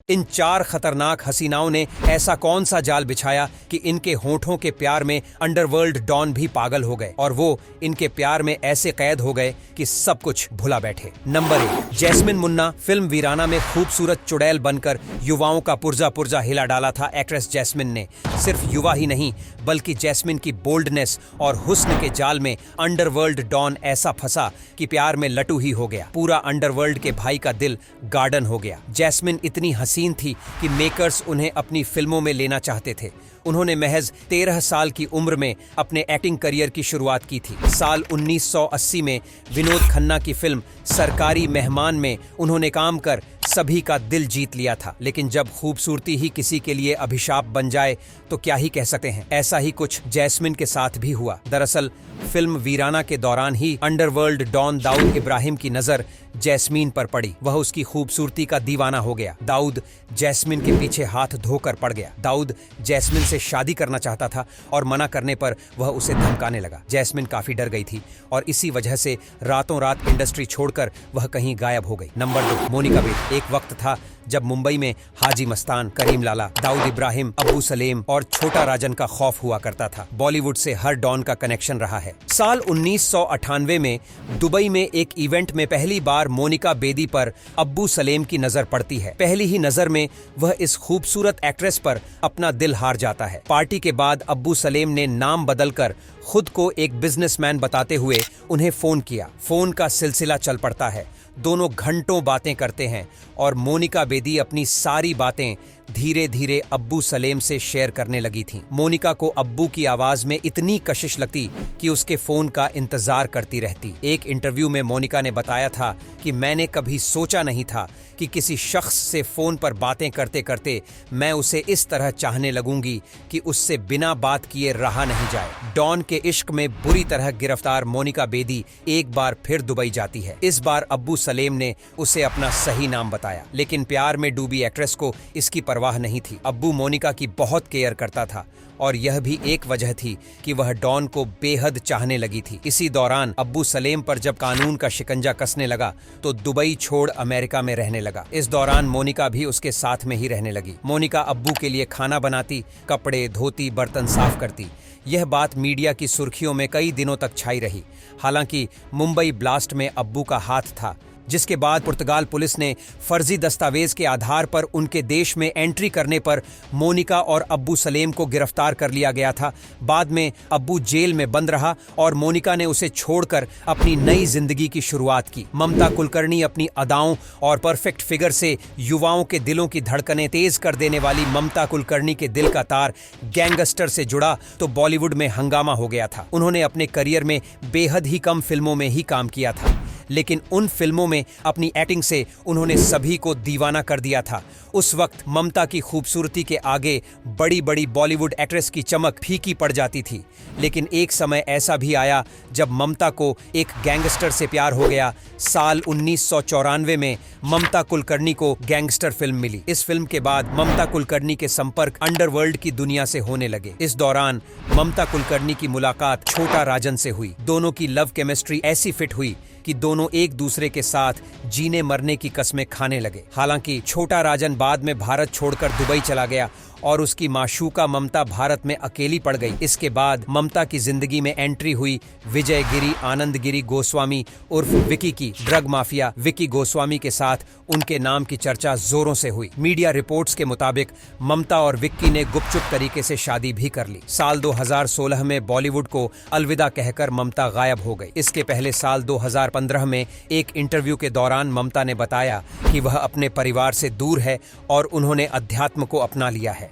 इन 4 खतरनाक हसीनाओं ने ऐसा कौन सा जाल बिछाया कि इनके होठों के प्यार में अंडरवर्ल्ड डॉन भी पागल हो गए और वो इनके प्यार में ऐसे कैद हो गए कि सब कुछ भुला बैठे। नंबर 1, जैस्मिन मुन्ना। फिल्म वीराना में खूबसूरत चुड़ैल बनकर युवाओं का पुर्जा पुर्जा हिला डाला था एक्ट्रेस जैस्मिन ने। सिर्फ युवा ही नहीं बल्कि जैस्मिन की बोल्डनेस और हुस्न के जाल में अंडरवर्ल्ड डॉन ऐसा फंसा कि प्यार में लटू ही हो गया। पूरा अंडरवर्ल्ड के भाई का दिल गार्डन हो गया। जैस्मिन इतनी हसीन थी कि मेकर्स उन्हें अपनी फिल्मों में लेना चाहते थे। उन्होंने महज 13 साल की उम्र में अपने एक्टिंग करियर की शुरुआत की थी। साल 1980 में विनोद खन्ना की फिल्म सरकारी मेहमान में उन्होंने काम कर सभी का दिल जीत लिया था। लेकिन जब खूबसूरती ही किसी के लिए अभिशाप बन जाए तो क्या ही कह सकते हैं। ऐसा ही कुछ जैस्मिन के साथ भी हुआ। दरअसल फिल्म वीराना के दौरान ही अंडरवर्ल्ड डॉन दाऊद इब्राहिम की नजर जैस्मिन पर पड़ी। वह उसकी खूबसूरती का दीवाना हो गया। दाऊद जैस्मिन के पीछे हाथ धोकर पड़ गया। दाऊद जैस्मिन से शादी करना चाहता था और मना करने पर वह उसे धमकाने लगा। जैस्मिन काफी डर गई थी और इसी वजह से रातों रात इंडस्ट्री छोड़कर वह कहीं गायब हो गई। नंबर 2, मोनिका बेदी। एक वक्त था जब मुंबई में हाजी मस्तान, करीम लाला, दाऊद इब्राहिम, अब्बू सलेम और छोटा राजन का खौफ हुआ करता था। बॉलीवुड से हर डॉन का कनेक्शन रहा है। साल 1998 में दुबई में एक इवेंट में पहली बार मोनिका बेदी पर अब्बू सलेम की नजर पड़ती है। पहली ही नजर में वह इस खूबसूरत एक्ट्रेस पर अपना दिल हार जाता है। पार्टी के बाद अब्बू सलेम ने नाम बदलकर खुद को एक बिजनेसमैन बताते हुए उन्हें फोन किया। फोन का सिलसिला चल पड़ता है। दोनों घंटों बातें करते हैं और मोनिका बेदी अपनी सारी बातें धीरे धीरे अब्बू सलेम से शेयर करने लगी थीं। मोनिका को अब्बू की आवाज में इतनी कशिश लगती कि उसके फोन का इंतजार करती रहती। एक इंटरव्यू में मोनिका ने बताया था कि मैंने कभी सोचा नहीं था कि किसी शख्स से फोन पर बातें करते करते मैं उसे इस तरह चाहने लगूंगी कि उससे बिना बात किए रहा नहीं जाए। डॉन के इश्क में बुरी तरह गिरफ्तार मोनिका बेदी एक बार फिर दुबई जाती है। इस बार अब्बू सलेम ने उसे अपना सही नाम बताया, लेकिन प्यार में डूबी एक्ट्रेस को इसकी परवाह नहीं थी। अब्बू मोनिका की बहुत केयर करता था और यह भी एक वजह थी कि वह डॉन को बेहद चाहने लगी थी। इसी दौरान अब्बू सलेम पर जब कानून का शिकंजा कसने लगा तो दुबई छोड़ अमेरिका में रहने लगा। इस दौरान मोनिका भी उसके साथ में ही रहने लगी। मोनिका अब्बू के लिए खाना बनाती, कपड़े धोती, बर्तन साफ करती। यह बात मीडिया की सुर्खियों में कई दिनों तक छाई रही। हालांकि मुंबई ब्लास्ट में अब्बू का हाथ था, जिसके बाद पुर्तगाल पुलिस ने फर्जी दस्तावेज के आधार पर उनके देश में एंट्री करने पर मोनिका और अब्बू सलेम को गिरफ्तार कर लिया गया था। बाद में अब्बू जेल में बंद रहा और मोनिका ने उसे छोड़कर अपनी नई जिंदगी की शुरुआत की। ममता कुलकर्णी अपनी अदाओं और परफेक्ट फिगर से युवाओं के दिलों की धड़कनें तेज कर देने वाली ममता कुलकर्णी के दिल का तार गैंगस्टर से जुड़ा तो बॉलीवुड में हंगामा हो गया था। उन्होंने अपने करियर में बेहद ही कम फिल्मों में ही काम किया था, लेकिन उन फिल्मों में अपनी एक्टिंग से उन्होंने सभी को दीवाना कर दिया था। उस वक्त ममता की खूबसूरती के आगे बड़ी बड़ी बॉलीवुड एक्ट्रेस की चमक फीकी पड़ जाती थी। लेकिन एक समय ऐसा भी आया जब ममता को एक गैंगस्टर से प्यार हो गया। साल 1994 में ममता कुलकर्णी को गैंगस्टर फिल्म मिली। इस फिल्म के बाद ममता कुलकर्णी के संपर्क अंडरवर्ल्ड की दुनिया से होने लगे। इस दौरान ममता कुलकर्णी की मुलाकात छोटा राजन से हुई। दोनों की लव केमिस्ट्री ऐसी फिट हुई कि दोनों एक दूसरे के साथ जीने मरने की कस्में खाने लगे। हालांकि छोटा राजन बाद में भारत छोड़कर दुबई चला गया और उसकी माशूका ममता भारत में अकेली पड़ गई। इसके बाद ममता की जिंदगी में एंट्री हुई विजय गिरी आनंद गिरी गोस्वामी उर्फ विकी की। ड्रग माफिया विकी गोस्वामी के साथ उनके नाम की चर्चा जोरों से हुई। मीडिया रिपोर्ट्स के मुताबिक ममता और विक्की ने गुपचुप तरीके से शादी भी कर ली। साल 2016 में बॉलीवुड को अलविदा कहकर ममता गायब हो गई। इसके पहले साल 2015 में एक इंटरव्यू के दौरान ममता ने बताया कि वह अपने परिवार से दूर है और उन्होंने अध्यात्म को अपना लिया है।